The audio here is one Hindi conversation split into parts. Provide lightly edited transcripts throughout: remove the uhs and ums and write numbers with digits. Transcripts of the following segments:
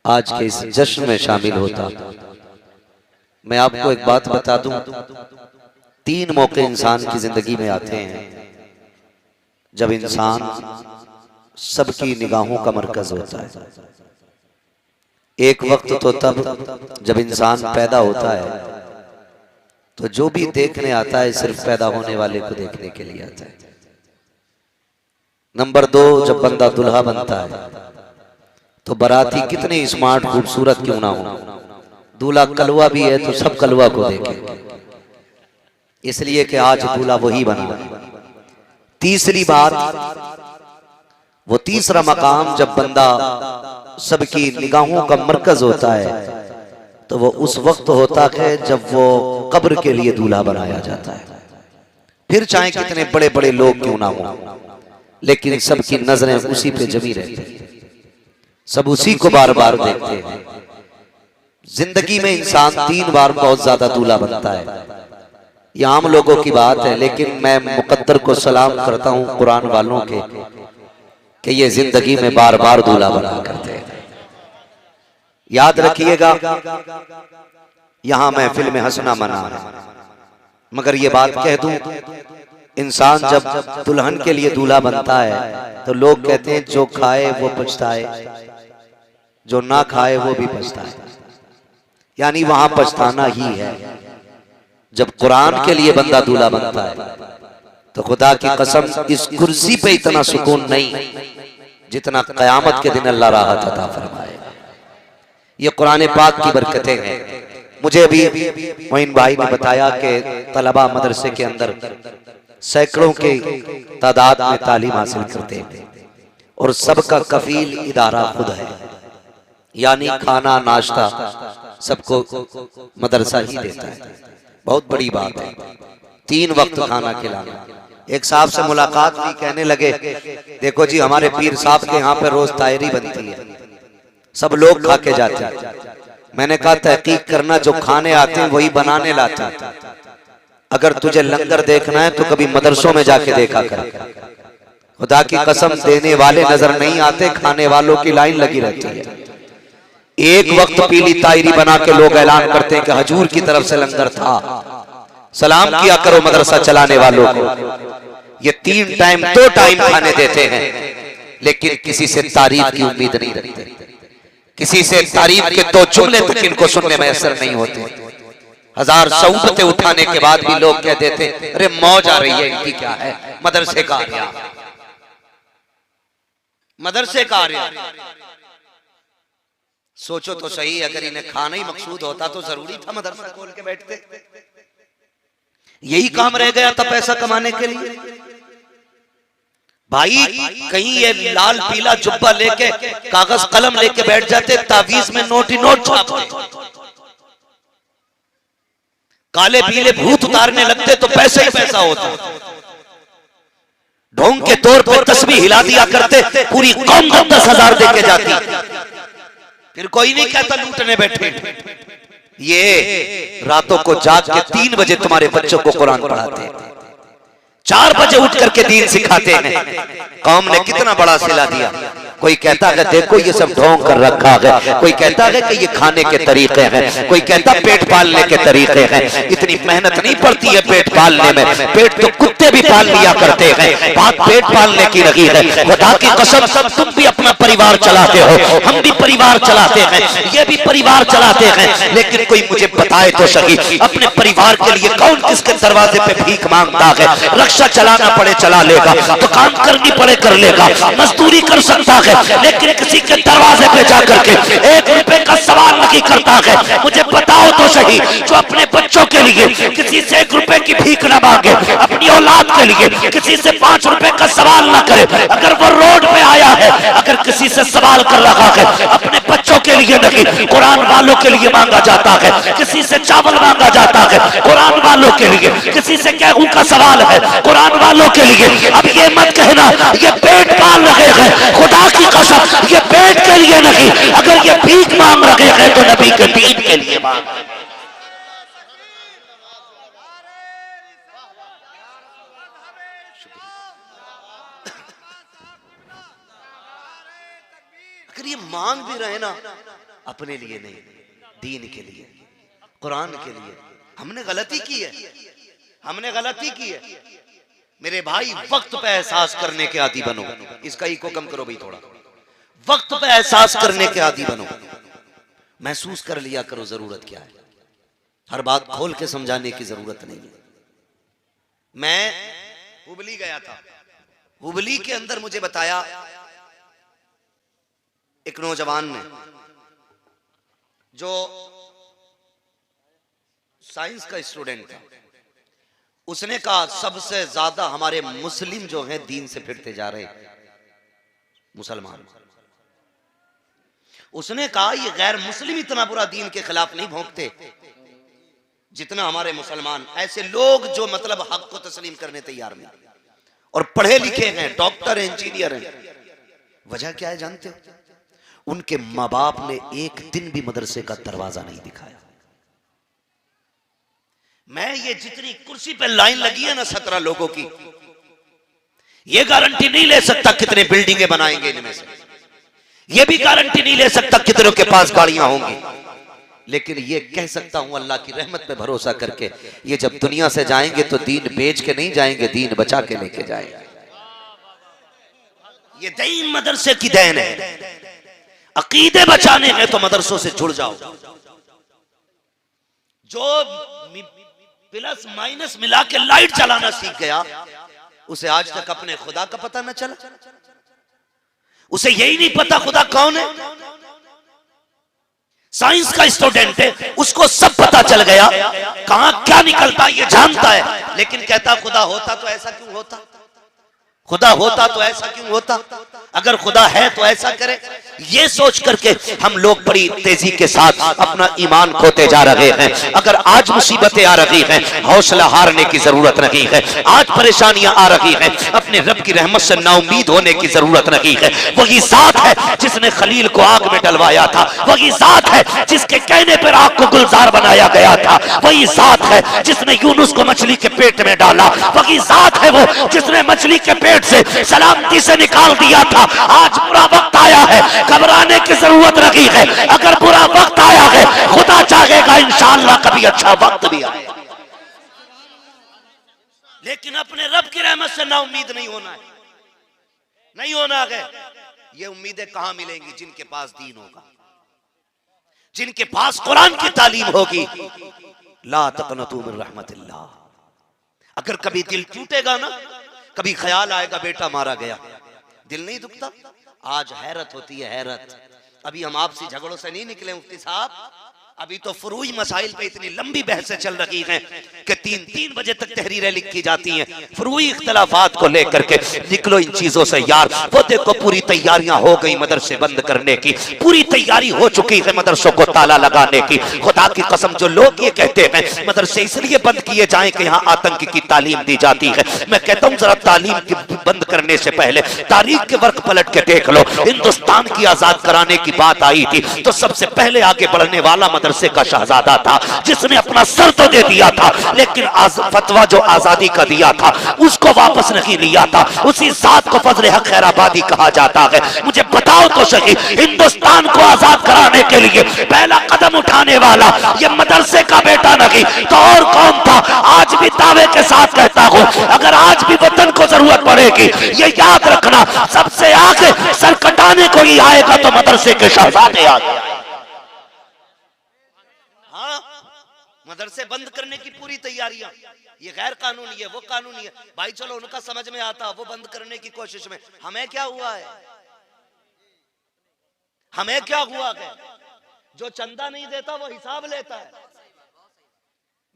आज के इस जश्न में शामिल होता। मैं आपको एक बात बता दूं, 3 मौके इंसान की जिंदगी में आते हैं जब इंसान सबकी निगाहों का मरकज होता है। एक वक्त तो तब जब इंसान पैदा होता है तो जो भी देखने आता है सिर्फ पैदा होने वाले को देखने के लिए आता है। नंबर 2, जब बंदा दुल्हा बनता है तो बाराती कितने स्मार्ट खूबसूरत क्यों ना हो, दूल्हा कलवा भी है तो सब कलवा को देखेंगे, इसलिए कि आज दूल्हा वही बना। तीसरी बात, वो तीसरा मकाम जब बंदा सबकी निगाहों का मरकज होता है तो वो उस वक्त होता है जब वो कब्र के लिए दूल्हा बनाया जाता है। फिर चाहे कितने बड़े बड़े लोग क्यों ना हो, लेकिन सबकी नजरें उसी पे जमी रहती हैं, सब उसी को बार बार देखते हैं। जिंदगी में इंसान 3 बार बहुत ज्यादा दूल्हा बनता है, ये आम लोगों की बात है, लेकिन मैं मुकद्दर को सलाम करता हूं कुरान वालों के कि ये जिंदगी में बार बार दूल्हा बना करते हैं। याद रखिएगा, यहां महफिल में हंसना मना है, मगर ये बात कह दूं, इंसान जब दुल्हन के लिए दूल्हा बनता है तो लोग कहते हैं जो खाए वो पछताए, जो ना खाए वो भी पछताए। यानी वहां पछताना ही है। जब कुरान के लिए बंदा दूल्हा बनता है तो खुदा की कसम इस कुर्सी पे इतना सुकून नहीं जितना कयामत के दिन अल्लाह राहत अता फरमाएगा। ये कुरान पाक की बरकतें हैं। मुझे अभी मोइन भाई ने बताया कि तलबा मदरसे के अंदर सैकड़ों के तादाद में तालीम हासिल करते हैं और सबका कफील इदारा खुद है, यानी खाना नाश्ता सबको मदरसा ही देता है। बहुत बड़ी बात है, 3 वक्त खाना खिलाना। एक साहब से मुलाकात हुई, कहने लगे देखो जी हमारे पीर साहब के यहाँ पे रोज तायरी बनती है, सब लोग खा के जाते हैं। मैंने कहा तहकीक करना, जो खाने आते हैं वही बनाने लाते हैं। अगर तुझे लंगर देखना है तो कभी मदरसों में जाके देखा कर। खुदा की कसम देने वाले नजर नहीं आते, खाने वालों की लाइन लगी रहती है। एक वक्त पीली तायरी बना के लोग ऐलान करते हैं कि हजूर की तरफ से लंगर था, सलाम किया करो मदरसा चलाने वालों को। ये 3 टाइम 2 टाइम खाने देते हैं, लेकिन किसी से तारीफ की उम्मीद नहीं रखते, किसी से तारीफ के 2 जुमले तक इनको सुनने में असर नहीं होते। 1000 सऊबतें उठाने के बाद भी लोग कह देते अरे मौज आ रही है इनकी, क्या है मदरसे का आ रहा, मदरसे का आ रहा। सोचो तो सही, अगर इन्हें खाना ही मकसूद होता तो जरूरी था मदरसा खोल के बैठते। यही काम रह गया था पैसा कमाने के लिए। भाई कहीं ये लाल पीला जुब्बा लेके कागज कलम लेके बैठ जाते, तावीज में नोट ही नोट छापते, काले पीले भूत उतारने लगते तो पैसा ही पैसा होता। ढोंग के तौर पर तस्बीह हिला दिया करते, पूरी कौम 10,000 देके जाती, फिर कोई नहीं कहता लूटने बैठे। ये रातों को जाग के 3 बजे तुम्हारे बच्चों को कुरान पढ़ाते हैं, 4 बजे उठ करके दीन सिखाते हैं। कौम ने कितना बड़ा सिला दिया। कोई कहता है देखो ये सब ढोंग कर रखा है, कोई कहता है कि ये खाने के तरीके हैं, कोई कहता पेट पालने के तरीके हैं। इतनी मेहनत नहीं पड़ती है पेट पालने में, पेट तो कुत्ते भी पाल लिया करते हैं, बात पेट पालने की रही है। खुदा की कसम तुम भी अपना परिवार चलाते हो, हम भी परिवार चलाते हैं, ये भी परिवार चलाते हैं, लेकिन कोई मुझे बताए तो सही अपने परिवार के लिए कौन किसके दरवाजे पे भीख मांगता है। रक्षा चलाना पड़े चला लेगा, दुकान करनी पड़े कर लेगा, मजदूरी कर सकता है, लेकिन किसी के दरवाजे पे जाकर के 1 रुपए का सवाल नहीं करता है। मुझे बताओ तो सही, जो अपने बच्चों के लिए किसी से 1 रुपए की भीख ना मांगे, अपनी औलाद के लिए किसी से 5 रुपए का सवाल ना करे, अगर वो रोड पे आया है, अगर किसी से सवाल कर रहा है, अपने बच्चों के लिए नहीं कुरान वालों के लिए मांगा जाता है। किसी से चावल मांगा जाता है, कुरान वालों के लिए, किसी से गेहूं का सवाल है, कुरान वालों के लिए। अब ये मत कहना ये पेट पाल रहे हैं, खुदा की कसम ये पेट के लिए नहीं, अगर ये भीख मांग रहे हैं तो नबी के दीन के लिए मांग। अगर ये मांग भी रहे ना, अपने लिए नहीं, दीन के लिए, कुरान के लिए। हमने गलती की है, हमने गलती की है। मेरे भाई वक्त पे एहसास करने के आदी बनो। इसका इको कम करो भाई थोड़ा। वक्त पे एहसास करने के आदी बनो, महसूस कर लिया करो जरूरत क्या है। हर बात खोल के समझाने की जरूरत नहीं है। मैं हुबली गया था, हुबली के अंदर मुझे बताया एक नौजवान ने, जो साइंस का स्टूडेंट था, उसने कहा सबसे ज्यादा हमारे मुस्लिम जो हैं दीन से फिरते जा रहे हैं, मुसलमान। उसने कहा ये गैर मुस्लिम इतना बुरा दीन के खिलाफ नहीं भौंकते जितना हमारे मुसलमान। ऐसे लोग जो मतलब हक को तस्लीम करने तैयार नहीं, और पढ़े लिखे हैं, डॉक्टर हैं, इंजीनियर हैं। वजह क्या है जानते हो? उनके माँ बाप ने एक दिन भी मदरसे का दरवाजा नहीं दिखाया। मैं ये जितनी कुर्सी पे लाइन लगी है ना 17 लोगों की, ये गारंटी नहीं ले सकता कितने बिल्डिंगें बनाएंगे इनमें से, ये भी गारंटी नहीं ले सकता कितनों के पास गाड़ियां होंगी, लेकिन ये कह सकता हूं अल्लाह की रहमत पे भरोसा करके, ये जब दुनिया से जाएंगे तो दीन बेच के नहीं जाएंगे, दीन बचा के लेके जाएंगे। ये दीन मदरसे की देन है। अकीदे बचाने हैं तो मदरसों से जुड़ जाओ। जो प्लस माइनस मिला के लाइट चलाना सीख गया, उसे आज तक अपने खुदा का पता न चला। उसे यही नहीं पता खुदा कौन है। साइंस का स्टूडेंट है, उसको सब पता चल गया, कहां क्या निकलता ये जानता है, लेकिन कहता खुदा होता तो ऐसा क्यों होता, खुदा होता तो ऐसा क्यों होता, अगर खुदा है तो ऐसा करे। ये सोच करके हम लोग बड़ी तेजी के साथ अपना ईमान खोते जा रहे हैं। अगर आज मुसीबतें आ रही हैं, हौसला हारने की जरूरत नहीं है। आज परेशानियां आ रही हैं, अपने रब की रहमत से नाउमीद होने की जरूरत नहीं है। वही जात है जिसने खलील को आग में डलवाया था, वही जात है जिसके कहने पर आग को गुलजार बनाया गया था, वही जात है जिसने यूनुस को मछली के पेट में डाला, वही जात है वो जिसने मछली के पेट से सलामती से निकाल दिया था। आज बुरा वक्त आया है, घबराने की जरूरत नहीं है। अगर बुरा वक्त आया है, खुदा चाहेगा इंशाअल्लाह कभी अच्छा वक्त भी आएगा। लेकिन अपने रब की रहमत से ना उम्मीद नहीं होना है, नहीं होना है। ये उम्मीदें कहां मिलेंगी? जिनके पास दीन होगा, जिनके पास कुरान की तालीम होगी। ला तक़नतू मिन रहमतिल्लाह। अगर कभी दिल टूटेगा ना, कभी ख्याल आएगा बेटा मारा गया, दिल नहीं दुखता। आज हैरत होती है, हैरत। अभी हम आपसी झगड़ों से नहीं निकले मुफ्ती साहब, अभी तो फुरूई मसाइल पे इतनी लंबी बहसें चल रही हैं कि 3-3 बजे तक तहरीरें लिखी जाती हैं फुरूई इख्तलाफात को लेकर के। निकलो इन चीजों से यार। वो देखो पूरी तैयारियां हो गई मदरसे बंद करने की, पूरी तैयारी हो चुकी है मदरसों को ताला लगाने की। खुदा की कसम, जो लोग ये कहते हैं मदरसे इसलिए बंद किए जाएं कि यहाँ आतंक की तालीम दी जाती है, मैं कहता हूँ जरा तालीम की बंद करने से पहले तारीख के वर्क पलट के देख लो। हिंदुस्तान की आजाद कराने की बात आई थी तो सबसे पहले आगे बढ़ने वाला मदरसे का शहजादा था, जिसने अपना सर तो दे दिया था, लेकिन फतवा जो आजादी का दिया था उसको वापस नहीं लिया था। उसी जात को फजल हक खैराबादी कहा जाता है। मुझे बताओ तो सही, हिंदुस्तान को आजाद कराने के लिए पहला कदम उठाने वाला ये मदरसे का बेटा नहीं तो और कौन था? आज भी दावे के साथ कहता हूं, अगर आज भी वतन को जरूरत पड़ेगी, ये याद रखना, सबसे आगे सर कटाने को ही आएगा तो मदरसे के शहजादे आगे। हाँ, मदरसे बंद करने की पूरी तैयारियां, ये गैर कानूनी है, वो कानूनी है। भाई चलो उनका समझ में आता, वो बंद करने की कोशिश में, हमें क्या हुआ है? हमें क्या हुआ है? जो चंदा नहीं देता वो हिसाब लेता है।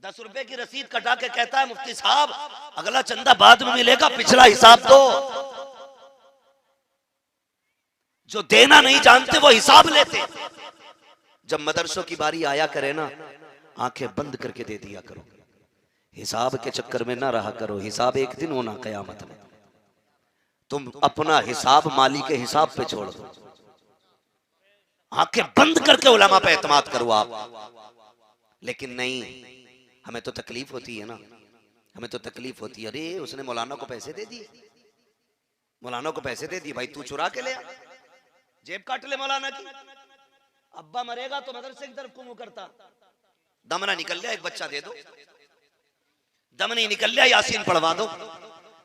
10 रुपए की रसीद कटा के कहता है मुफ्ती साहब अगला चंदा बाद में मिलेगा, पिछला हिसाब दो। जो देना नहीं जानते वो हिसाब लेते। जब मदरसों की बारी आया करे ना, आंखें बंद करके दे दिया करो। हिसाब के चक्कर में ना रहा करो। हिसाब एक दिन होना कयामत में। तुम अपना हिसाब माली के हिसाब पे छोड़ दो। आंखें बंद करके उलमा पे एतमाद करो आप। लेकिन नहीं, हमें तो तकलीफ होती है ना, हमें तो तकलीफ होती है। अरे उसने मौलाना को पैसे दे दिए, मौलाना को पैसे दे दिए, भाई तू चुरा के ले, जेब काट ले मौलाना की। अब्बा मरेगा तो मदरसे की तरफ को मुंह करता। दम ना निकल लिया एक बच्चा दे दो, दम नहीं निकल लिया यासीन पढ़वा दो।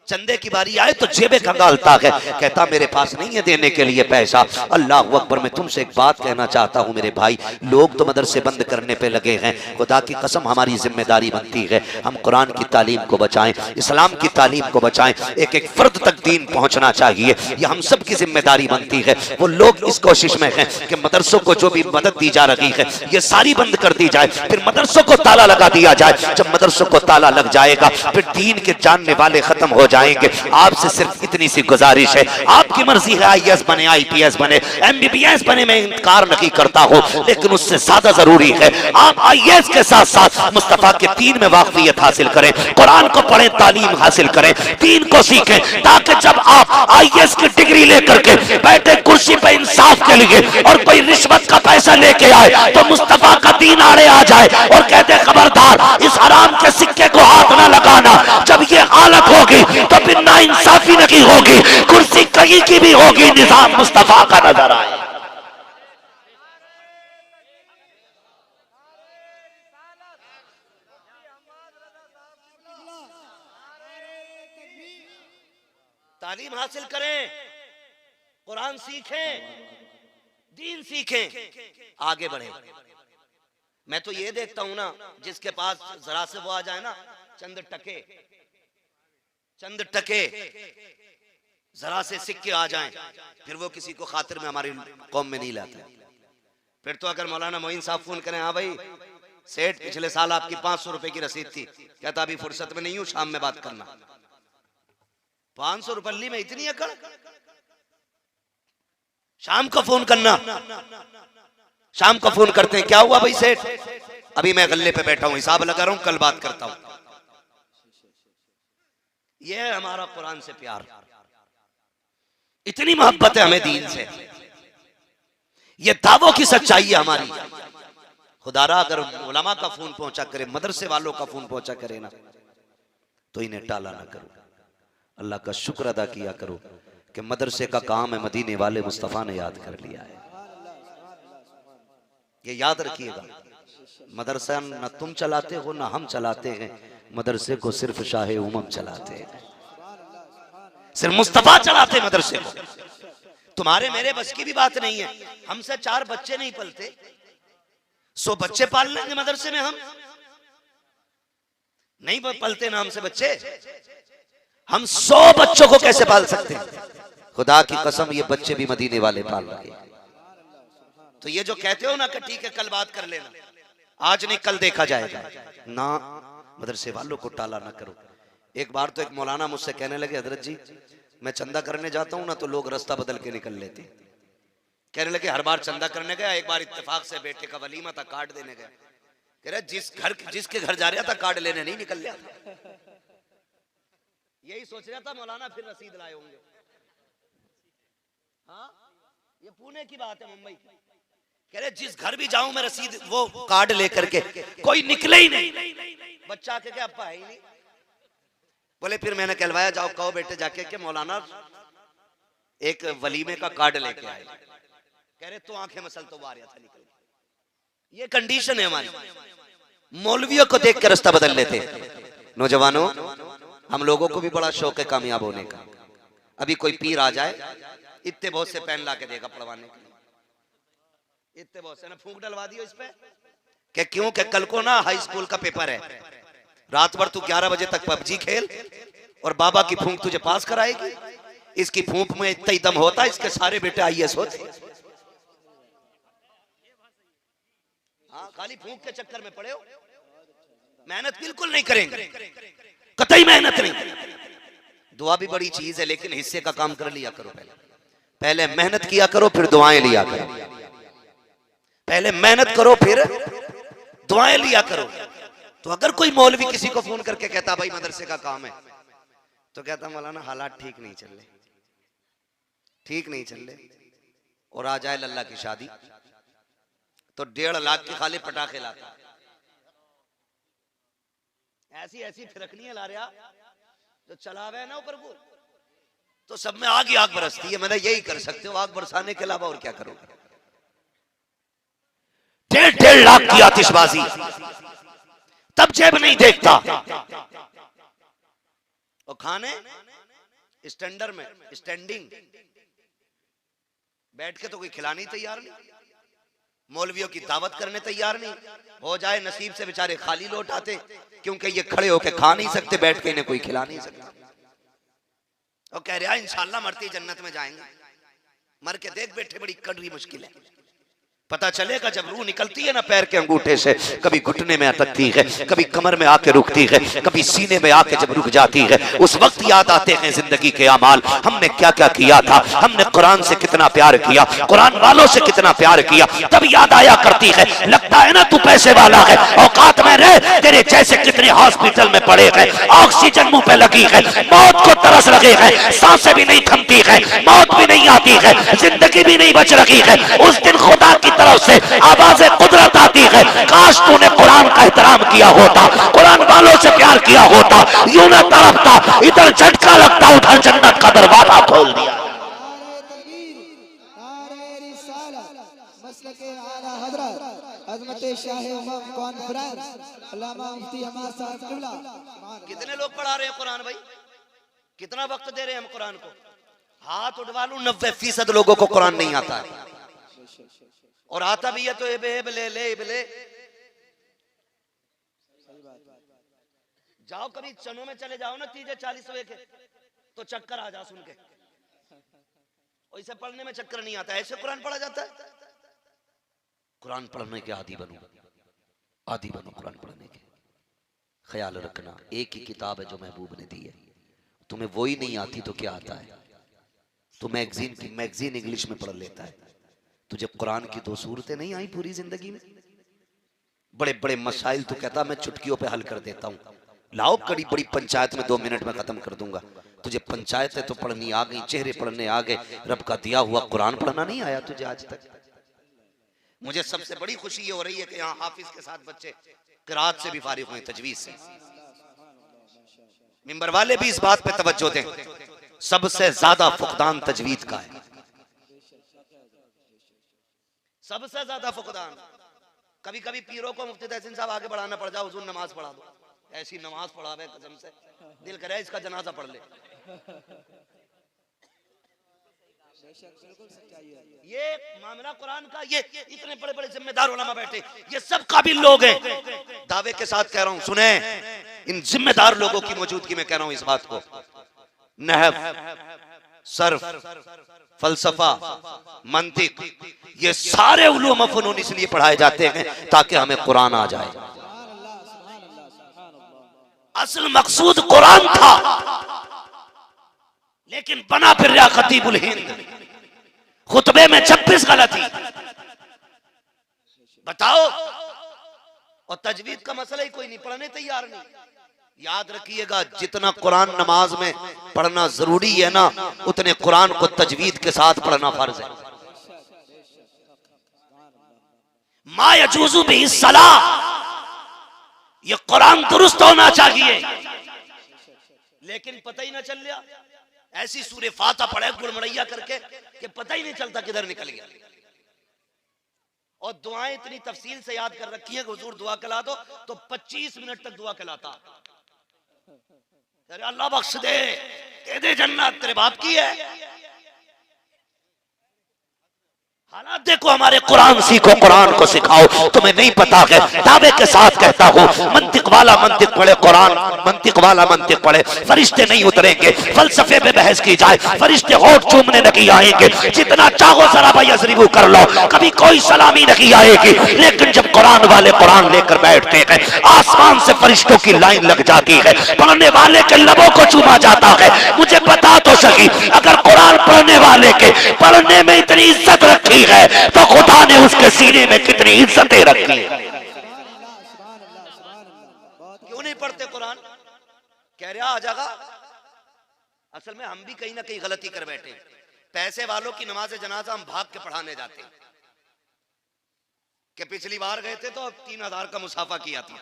चंदे की बारी आए तो जेबे खंगालता है, कहता मेरे पास नहीं है देने के लिए पैसा। अल्लाह अकबर, मैं तुमसे एक बात कहना चाहता हूँ मेरे भाई, लोग तो मदरसे बंद करने पे लगे हैं, खुदा की कसम हमारी जिम्मेदारी बनती है हम कुरान की तालीम को बचाएं, इस्लाम की तालीम को बचाएं, एक एक फर्द तक दीन पहुंचना चाहिए, ये हम सब की जिम्मेदारी बनती है। वो लोग इस कोशिश में हैं कि मदरसों को जो भी मदद दी जा रही है ये सारी बंद कर दी जाए, फिर मदरसों को ताला लगा दिया जाए। जब मदरसों को ताला लग जाएगा फिर दीन के जानने वाले खत्म हो जाएंगे। आपसे सिर्फ इतनी सी गुजारिश है, आपकी मर्जी है आईएएस बने, आईपीएस बने, एमबीबीएस बने, मैं इनकार नहीं करता हूं, लेकिन उससे ज्यादा जरूरी है आप आईएएस के साथ साथ मुस्तफा के दीन में वाकफियत हासिल करें, कुरान को पढ़ें, तालीम हासिल करें, दीन को सीखें, ताकि जब आप आईएएस की डिग्री लेकर के बैठे कुर्सी पर इंसाफ के लिए और कोई रिश्वत का पैसा लेके आए तो मुस्तफा का दीन आड़े आ जाए और कहते खबरदार इस हराम के सिक्के को हाथ ना लगाना। जब ये हालत होगी तो फिर ना इंसाफी नहीं होगी, कुर्सी कहीं की भी होगी, निजाम मुस्तफा का नजर आए। तालीम हासिल करें, कुरान सीखें, दीन सीखें, आगे बढ़े। मैं तो ये देखता हूं ना, जिसके पास जरा से वो आ जाए ना चंद टके जरा से सिक्के आ जाएं, फिर वो किसी को खातिर में हमारी कौम में नहीं लाते। फिर तो अगर मौलाना मोइन साहब फोन करें, हाँ भाई सेठ पिछले साल आपकी 500 रुपए की रसीद थी, कहता अभी फुर्सत में नहीं हूं, शाम में बात करना। 500 रुपये में इतनी अकड़, शाम को फोन करना। शाम को फोन करते हैं, क्या हुआ भाई सेठ, अभी मैं गल्ले पे बैठा हूं, हिसाब लगा रहा हूं, कल बात करता हूं। यह है हमारा कुरान से प्यार, इतनी मोहब्बत है हमें दीन से, ये दावों की सच्चाई है हमारी। खुदारा अगर उलमा का फोन पहुंचा करे, मदरसे वालों का फोन पहुंचा करे ना, तो इन्हें टाला ना करो, अल्लाह का शुक्र अदा किया करो कि मदरसे का काम है मदीने वाले मुस्तफा ने याद कर लिया है। ये याद रखिएगा, मदरसा न तुम चलाते हो ना हम चलाते हैं, मदरसे को सिर्फ शाह उमम चलाते हैं, सिर्फ मुस्तफा चलाते मदरसे को। तुम्हारे मेरे बस की भी बात नहीं है, हमसे 4 बच्चे नहीं पलते, 100 बच्चे पाल लेंगे मदरसे में, हम नहीं पलते ना हमसे बच्चे, हम 100 बच्चों को कैसे पाल सकते हैं? खुदा की कसम ये बच्चे भी मदीने वाले पाल रहे। तो ये जो कहते हो ना कि ठीक है कल बात कर लेना, आज नहीं कल देखा जाएगा ना, मदरसे वालों को टाला ना करो। एक बार तो एक मौलाना मुझसे कहने लगे, हजरत जी मैं चंदा करने जाता हूं ना तो लोग रास्ता बदल के निकल लेते। कहने लगे हर बार चंदा करने गया, एक बार इत्तेफाक से बेटे का वलीमा था, कार्ड देने गया, कह रहे जिसके घर जा रहा था कार्ड लेने नहीं निकल रहा था। यही सोच रहा था मौलाना फिर रसीद लाए होंगे। हाँ ये पुणे की बात है, मुंबई की। कह रहे जिस घर भी जाऊं मैं रसीद वो कार्ड लेकर के, कोई निकले ही नहीं। बच्चा के क्या अप्पा है ही नहीं। बोले फिर मैंने कहलवाया, जाओ कहो बेटे जाके के मौलाना एक वलीमे का कार्ड लेके आए। कह रहे तो आंखें मसल तो वारिया था निकल। ये कंडीशन है हमारी, मौलवियों को देख के रास्ता बदल लेते। नौजवानों हम लोगों को भी बड़ा शौक है कामयाब होने का। अभी कोई पीर आ जाए, इतने बहुत से पेन ला के देगा पढ़वाने के लिए, इतने बहुत से ना फूंक डलवा दियो इस पे कि क्यों कि कल को ना हाई स्कूल का पेपर है, रात भर तू 11 बजे तक पबजी खेल और बाबा की फूंक तुझे पास कराएगी। इसकी फूंक में इतना ही दम होता है, इसके सारे बेटे आईएएस होते। हाँ खाली फूंक के चक्कर में पड़े हो, मेहनत बिल्कुल नहीं करेंगे, कतई मेहनत नहीं। दुआ भी बड़ी चीज है लेकिन हिस्से का काम कर लिया करो। पहले मेहनत किया करो फिर दुआएं लिया करो। पहले मेहनत करो फिर दुआएं लिया करो। तो अगर कोई मौलवी किसी को फोन करके कहता भाई मदरसे का काम है, तो कहता मौलाना हालात ठीक नहीं चल रहे, ठीक नहीं चल रहे, और आ जाए लल्ला की शादी तो 1.5 लाख के खाली पटाखे लाता। ऐसी ऐसी फिरकनी ला रहा जो चलावे ना ऊपर को, तो सब में आग ही आग बरसती है। मैंने यही कर सकते हो, आग बरसाने के अलावा और क्या करोगे? 1.5 लाख की आतिशबाजी, तब जेब नहीं देखता। और खाने स्टैंडर्ड में, स्टैंडिंग बैठ के तो कोई खिलाने तैयार नहीं, मौलवियों की दावत करने तैयार नहीं। हो जाए नसीब से बेचारे खाली लौट आते, क्योंकि ये खड़े होके खा नहीं सकते, बैठ के इन्हें कोई खिला नहीं सकता। और कह रहा इंशाल्लाह मरती जन्नत में जाएंगे। मर के देख बैठे, बड़ी कड़वी मुश्किल है। पता चलेगा जब रूह निकलती है ना पैर के अंगूठे से, कभी घुटने में अटकती है, कभी कमर में आके रुकती है, कभी सीने में आके जब रुक जाती है, उस वक्त याद आते हैं जिंदगी के अमाल, हमने क्या क्या किया था, हमने कुरान से कितना प्यार किया, कुरान वालों से कितना प्यार किया, तब याद आया करती है। लगता है ना तू पैसे वाला है, औकात में रह, तेरे जैसे कितने हॉस्पिटल में पड़े हैं, ऑक्सीजन मुंह पे लगी है, मौत को तरस लगे है, सांसें भी नहीं थमती है, मौत भी नहीं आती है, जिंदगी भी नहीं बच रही है। उस दिन खुदा की तरफ से आवाज़ कुदरत आती है, काश तूने कुरान का एहतराम किया होता, कुरान वालों से प्यार किया होता, यूं न तड़पता, इधर झटका लगता, उधर जन्नत का दरवाजा खोल दिया। कितने लोग पढ़ा रहे हैं कुरान भाई, कितना वक्त दे रहे हैं हम कुरान को? हाथ उठवा लूं 90% लोगों को कुरान नहीं आता है, और आता भी है तो ले। जाओ कभी चनों में चले जाओ ना, 30-40 के, तो चक्कर आ जा सुन के। ऐसे पढ़ने में चक्कर नहीं आता, ऐसे कुरान पढ़ा जाता है। कुरान पढ़ने के आदी बनो, आदी बनो कुरान पढ़ने के। ख्याल रखना, एक ही किताब है जो महबूब ने दी है, तुम्हें वो ही नहीं आती तो क्या आता है? तो मैगजीन इंग्लिश में पढ़ लेता है, तुझे कुरान की 2 सूरतें नहीं आई पूरी जिंदगी में? बड़े बड़े मसाइल तो कहता मैं चुटकियों पे हल कर देता हूँ, लाओ कड़ी बड़ी पंचायत में 2 मिनट में खत्म कर दूंगा। तुझे पंचायतें तो पढ़नी आ गई, चेहरे पढ़ने आ गए, रब का दिया हुआ कुरान पढ़ना नहीं आया तुझे आज तक। मुझे सबसे बड़ी खुशी ये हो रही है कि यहाँ हाफिज के साथ बच्चे किरात से भी फारिग हुए, तजवीज से। मिंबर वाले भी इस बात पे तवज्जो दें, सबसे ज्यादा फुकदान तजवीद का है, सबसे ज्यादा फुकदान। कभी कभी पीरों को मुफ्ती तहसीन साहब आगे बढ़ाना पड़ जाओ, हुजूर नमाज पढ़ा दो, ऐसी नमाज पढ़ावे कसम से दिल करे इसका जनाजा पढ़ ले। ये मामला कुरान का, ये इतने बड़े बड़े जिम्मेदार उलमा बैठे, ये सब काबिल लोग हैं, दावे के साथ कह रहा हूं, सुने इन जिम्मेदार लोगों की मौजूदगी में कह रहा हूं इस बात को। नहव, सर्फ, फलसफा, मंतिक, ये सारे उलूम फनून इसलिए पढ़ाए जाते हैं ताकि हमें कुरान आ जाए। असल मकसूद कुरान था, लेकिन बना फिर रहा खतीबुल हिंद, खुतबे में 26 गलती। बताओ, और तजवीद का मसला ही कोई नहीं, पढ़ने तैयार नहीं। याद रखिएगा, जितना कुरान नमाज में पढ़ना जरूरी है ना, उतने कुरान को तजवीद के साथ पढ़ना फर्ज है। मा यजूज़ु बिही सलाह, ये कुरान दुरुस्त होना चाहिए, लेकिन पता ही ना चल गया। ऐसी सूरे फाता पढ़े गुड़मड़ैया करके कि पता ही नहीं चलता किधर निकल गया। और दुआएं इतनी तफसील से याद कर रखी है कि हुजूर दुआ खिला दो तो 25 मिनट तक दुआ खिलाता। अरे अल्लाह बख्श दे दे जन्नत तेरे बाप की है। हालात देखो हमारे, कुरान सीखो, कुरान को सिखाओ। तुम्हें नहीं पता है, दावे के साथ कहता हूँ, मंतिक वाला मंतिक पढ़े, कुरान मंतिक वाला मंतिक पढ़े, फरिश्ते नहीं उतरेंगे। फलसफे पे बहस की जाए, फरिश्ते होठ चूमने नहीं आएंगे, जितना चाहो जरा भाई यजरिबू कर लो, कभी कोई सलामी नहीं आएगी। लेकिन जब कुरान वाले कुरान लेकर बैठते हैं, आसमान से फरिश्तों की लाइन लग जाती है, पढ़ने वाले के लबों को चूमा जाता है। मुझे बता तो सही, अगर कुरान पढ़ने वाले के पढ़ने में इतनी इज्जत रखी है तो खुदा ने उसके सीने में कितनी इज्जतें रखी है। क्यों नहीं पढ़ते कुरान? कह रहा आ जाएगा। असल में हम भी कहीं ना कहीं गलती कर बैठे। पैसे वालों की नमाज जनाजा हम भाग के पढ़ाने जाते हैं कि पिछली बार गए थे तो 3000 का मुसाफा किया था,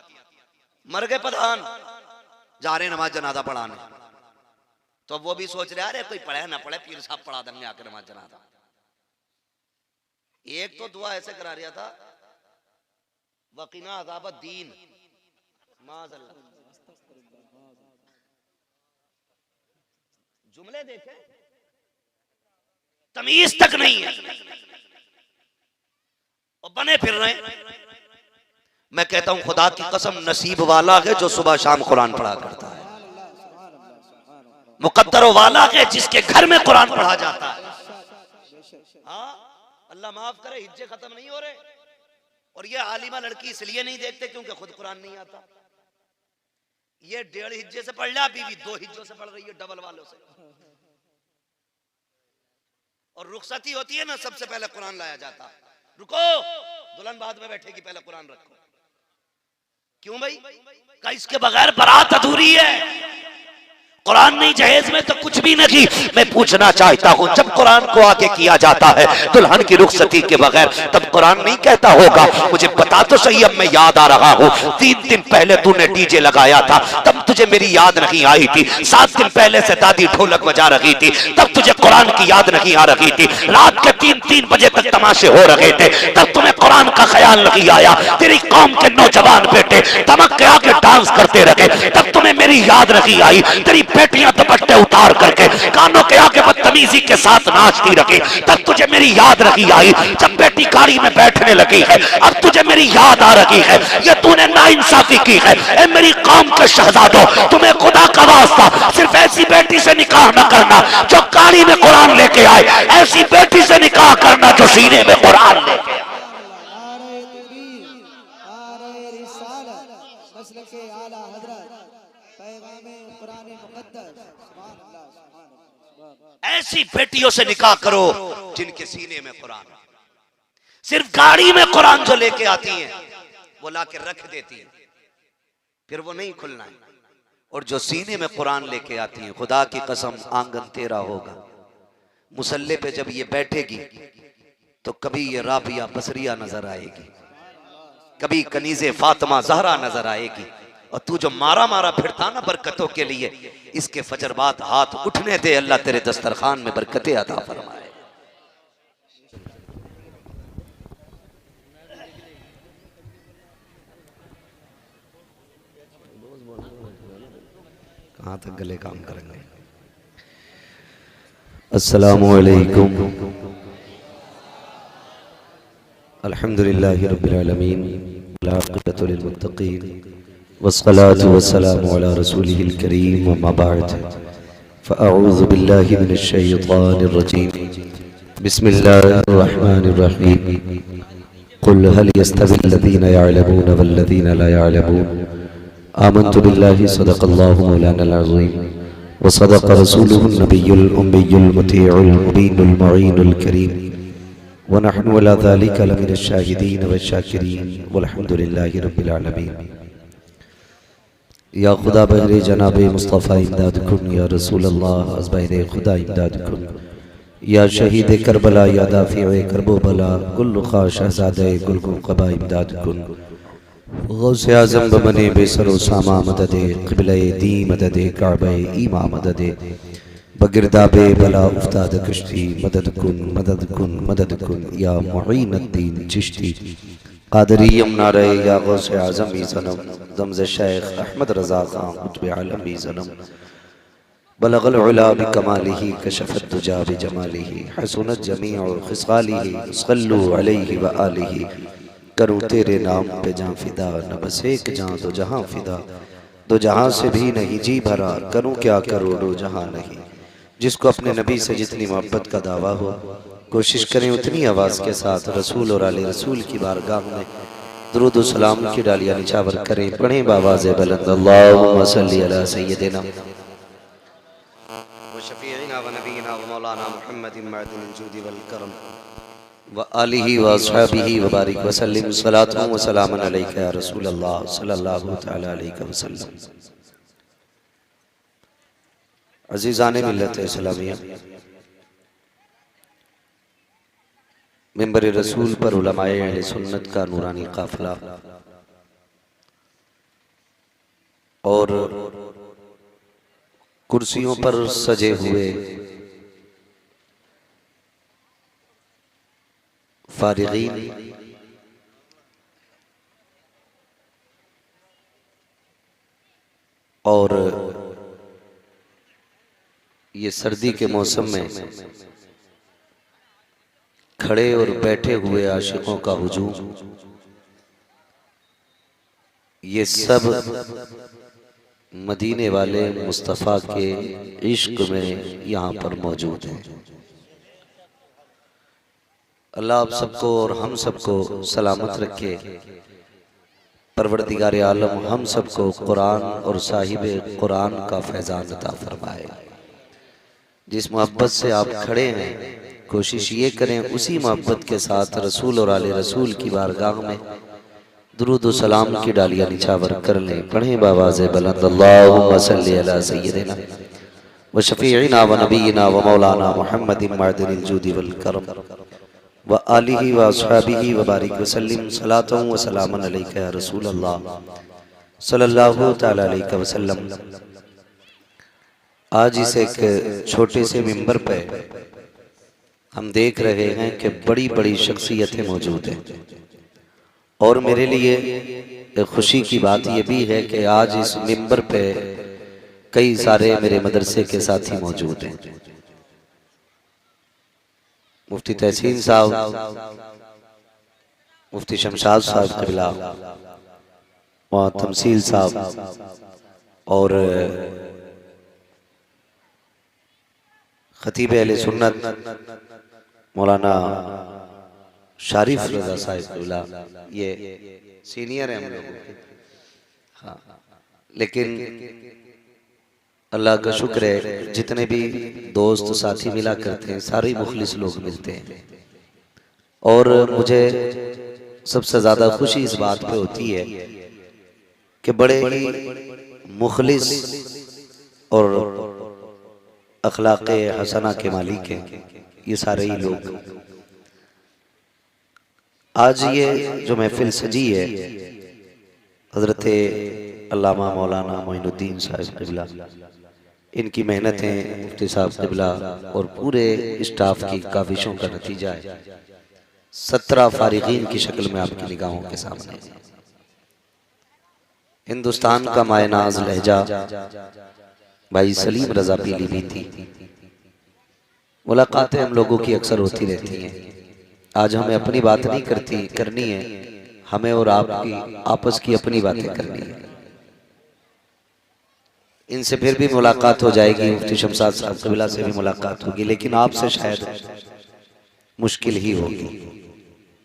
मर गए प्रधान, जा रहे नमाज जनाजा पढ़ाने, तो वो भी सोच रहे अरे कोई पढ़े ना पढ़े, पीर साहब पढ़ा देंगे आकर नमाज जनाजा। एक तो दुआ ऐसे करा रहा था, वकीना अज़ाबद्दीन। माज़अल्लाह। जुमले देखे, तमीज तक नहीं है और बने फिर रहे। मैं कहता हूं खुदा की कसम, नसीब वाला है जो सुबह शाम कुरान पढ़ा करता है, मुकद्दर वाला है जिसके घर में कुरान पढ़ा जाता है। हाँ, अल्लाह माफ करे, हिज्जे खत्म नहीं हो रहे। और ये आलिमा लड़की इसलिए नहीं देखते क्योंकि खुद कुरान नहीं आता। ये 1.5 हिज्जे से पढ़ लिया, बीवी 2 हिज्जों से पढ़ रही है, डबल वालों से। और रुखसती होती है ना, सबसे पहले कुरान लाया जाता। रुको, दुल्हन बाद में बैठेगी, पहले कुरान रखो। क्यों भाई? का इसके बगैर बारात अधूरी है। कुरान नहीं जहेज में तो कुछ भी नहीं। मैं पूछना चाहता हूँ, जब कुरान को आगे किया जाता है दुल्हन की रुखसती के बगैर, तब कुरान नहीं कहता होगा मुझे बता तो सही, अब मैं याद आ रहा हूँ 3 दिन पहले तूने डीजे लगाया था, तब तुझे मेरी याद नहीं आई थी। 7 दिन पहले से दादी ढोलक बजा रही थी, तब तुझे कुरान की याद नहीं आ रही थी। रात के 3-3 बजे तक तमाशे हो रहे थे, तब तुम्हें कुरान का ख्याल नहीं आया। तेरी कौम के नौजवान बेटे धमक के आके डांस करते रहे, तब तुम्हें मेरी याद नहीं आई। तेरी बेटियां दुपट्टे उतार करके कानों के आगे बदतमीजी के साथ नाचती रही, तब तुझे मेरी याद नहीं आई। जब बेटी गाड़ी में बैठने लगी है, अब तुझे मेरी याद आ रही है। ये तूने नाइंसाफी की है। ए मेरी कौम के शहजादों, तुम्हें खुदा का वास्ता सिर्फ ऐसी बेटी से निकाह न करना जो गाड़ी में कुरान लेके आए, ऐसी बेटी से निकाह करना जो सीने में कुरान लेके आए। ऐसी बेटियों से निकाह करो जिनके सीने में कुरान। सिर्फ गाड़ी में कुरान जो लेके आती हैं वो लाके रख देती है, फिर वो नहीं खुलना है। और जो सीने में कुरान लेके आती हैं, खुदा की कसम आंगन तेरा होगा। मुसल्ले पे जब ये बैठेगी तो कभी ये राबिया बसरिया नजर आएगी, कभी कनीज़े फातिमा ज़हरा नजर आएगी। और तू जो मारा मारा फिरता ना बरकतों के लिए, इसके फजर बाद हाथ उठने दे, अल्लाह तेरे दस्तरखान में बरकतें अता फरमाए। कहाँ तक गले काम करेंगे। अस्सलामु अलैकुम। अल्हम्दुलिल्लाहि रब्बिल आलमीन, वल आक़िबतु लिल मुत्तक़ीन, वस्सलातु वस्सलामु अला रसूलिहिल करीम, वम्मा बअद, फ़अऊज़ु बिल्लाहि मिनश शैतानिर रजीम, बिस्मिल्लाहिर रहमानिर रहीम। क़ुल हल यस्तविल लज़ीना यअलमून वल लज़ीना ला यअलमून, आमन्तु बिल्लाहि सदक़ल्लाहु मौलानल अज़ीम, व सदक़ रसूलुहुन नबियुल उम्मियुल मुतीउल मुबीनुल मुईनुल करीम, व नहनु अला ज़ालिका लमिनश शाहिदीन वश्शाकिरीन, वल्हम्दुलिल्लाहि रब्बिल आलमीन। या खुदा बहरे जनाबे मुस्तफ़ा इमदाद कुन, या रसूल अल्लाह अज़बहरे खुदा इमदाद कुन, या शहीद करबला, या दाफ़िए करबो बला, कुल्लु ख़ा शहज़ादे गुलगु क़बा इमदाद कुन। गौसे आज़म बमने बेसरो सामा मददे, क़िबले दी मददे, काबे ईमा मददे, बगिरदाबे बला उफ्ताद कश्ती, मदद कुन मदद कुन मदद कुन, या मुईनुद्दीन चिश्ती क़ादरी यमुना रे, या गौसे आज़म ई ज़नम, दमज़ शेख अहमद रज़ा ख़ान क़ुत्ब आलम ई ज़नम, बलग़ल उला बिकमालिही, कशफ़त दुजा बिजमालिही, हसनत जमीउ ख़िसालिही, सल्लु अलैहि व आलिही। करूँ तेरे नाम पे जान फिदा, न बस एक जान दो जहां फिदा, दो जहां से भी नहीं जी भरा, करूँ क्या करोड़ों जहां नहीं। जिसको अपने नबी से जितनी मोहब्बत का दावा हो, कोशिश करें उतनी आवाज़ के साथ रसूल और आले रसूल की बारगाह में दुरूद व सलाम की डालियाँ निछावर करें। पढ़ें बावाज़े बुलंद, अल्लाहुम्मा सल्ली अला सय्यदिना व शफीइना व नबीना व मौलाना मुहम्मदिन मअदिनिल जूदि वल करम व आलिहि व अस्हाबिहि व बारिक व सल्लिम, सलातु व सलामुन अलैका या रसूल अल्लाह सल्लल्लाहु तआला अलैहि वसल्लम। अज़ीज़ाने मिल्लत इस्लामिया, मिंबर रसूल पर उलमाए अहले सुन्नत का नूरानी काफिला और कुर्सियों पर सजे हुए फारिगीन, और ये सर्दी के मौसम में खड़े और बैठे हुए आशिकों का हुजूम, ये सब मदीने वाले मुस्तफ़ा के इश्क में यहाँ पर मौजूद है। अल्लाह आप सबको और हम सबको सलामत रखे। परवरदिगार आलम हम सबको कुरान और साहिब कुरान का फैज़ान अता फरमाए। जिस मोहब्बत से आप खड़े हैं, कोशिश ये करें उसी मोहब्बत के साथ रसूल और आले रसूल की बारगाह में दुरूद व सलाम की डालियां निछावर कर लें। पढ़ें बावाज़े बुलंद अल्लाहुम्मा सल्ली अला सय्यिदिना व शफीइना व नबीना व मौलाना मुहम्मदिन मअदिनिल जूदि वल करम व आलिहि व अस्हाबिहि व बारिक व सल्लिम सलातन व सलामन अलैका या रसूल अल्लाह सल्लल्लाहु तआला अलैहि वसल्लम। आज इस एक छोटे से मिंबर पे हम देख रहे हैं कि बड़ी बड़ी शख्सियतें मौजूद हैं, और मेरे लिए खुशी की बात यह भी है कि आज इस मिंबर पे कई सारे मेरे मदरसे के साथी मौजूद हैं। मुफ्ती तहसीन साहब, मुफ्ती शमशाद साहब क़िबला, वहाँ तमसील साहब और खतीब अहले सुन्नत मौलाना शारिफ रज़ा साहिब क़िबला, ये सीनियर है हम लोगों के। हाँ, लेकिन अल्लाह का शुक्र है जितने भी दोस्त साथी मिला करते हैं सारे मुखलिस लोग मिलते हैं, और मुझे सबसे ज़्यादा खुशी इस बात पे होती है कि बड़े ही मुखलिस और अखलाक़े हसना के मालिक हैं ये सारे ही लोग। आज ये जो महफिल सजी है, हज़रत अल्लामा मौलाना मोइनुद्दीन साहब क़िबला, इनकी मेहनतें, मुफ्ती साहब क़िबला और पूरे स्टाफ की काविशों का नतीजा है। 17 फारिगीन की शक्ल में आपकी निगाहों के सामने हिंदुस्तान का मायनाज लहजा भाई सलीम रज़ा पीलीभीती। मुलाकातें हम लोगों की अक्सर होती रहती हैं। आज हमें अपनी बात नहीं करनी है, हमें और आपकी आपस की अपनी बातें करनी है। इनसे फिर भी मुलाकात हो जाएगी, मुफ्ती शमशाद साहब क़िबला से भी मुलाकात होगी, लेकिन आपसे शायद मुश्किल ही होगी।